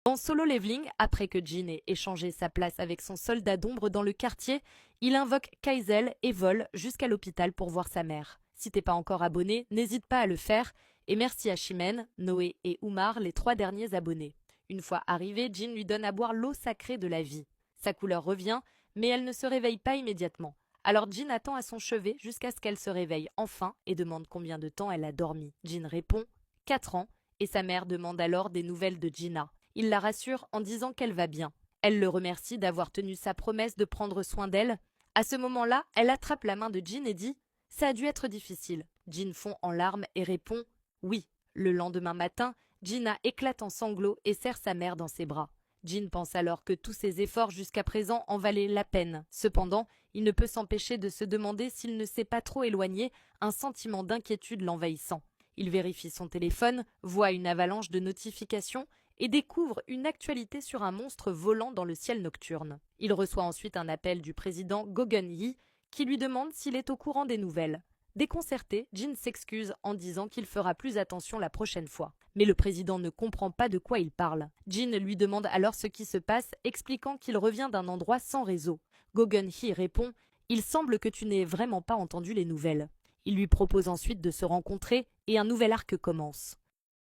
Dans Solo Leveling, après que Jin ait échangé sa place avec son soldat d'ombre dans le quartier, il invoque Kaizel et vole jusqu'à l'hôpital pour voir sa mère. Si t'es pas encore abonné, n'hésite pas à le faire, et merci à Chimène, Noé et Umar, les 3 derniers abonnés. Une fois arrivé, Jin lui donne à boire l'eau sacrée de la vie. Sa couleur revient, mais elle ne se réveille pas immédiatement. Alors Jin attend à son chevet jusqu'à ce qu'elle se réveille enfin et demande combien de temps elle a dormi. Jin répond 4 ans, et sa mère demande alors des nouvelles de Gina. Il la rassure en disant qu'elle va bien. Elle le remercie d'avoir tenu sa promesse de prendre soin d'elle. À ce moment-là, elle attrape la main de Jin et dit « Ça a dû être difficile ». Jin fond en larmes et répond « Oui ». Le lendemain matin, Gina éclate en sanglots et serre sa mère dans ses bras. Jin pense alors que tous ses efforts jusqu'à présent en valaient la peine. Cependant, il ne peut s'empêcher de se demander s'il ne s'est pas trop éloigné, un sentiment d'inquiétude l'envahissant. Il vérifie son téléphone, voit une avalanche de notifications et découvre une actualité sur un monstre volant dans le ciel nocturne. Il reçoit ensuite un appel du président Gogun Yi qui lui demande s'il est au courant des nouvelles. Déconcerté, Jin s'excuse en disant qu'il fera plus attention la prochaine fois. Mais le président ne comprend pas de quoi il parle. Jin lui demande alors ce qui se passe, expliquant qu'il revient d'un endroit sans réseau. Gogun Hee répond « Il semble que tu n'aies vraiment pas entendu les nouvelles ». Il lui propose ensuite de se rencontrer et un nouvel arc commence.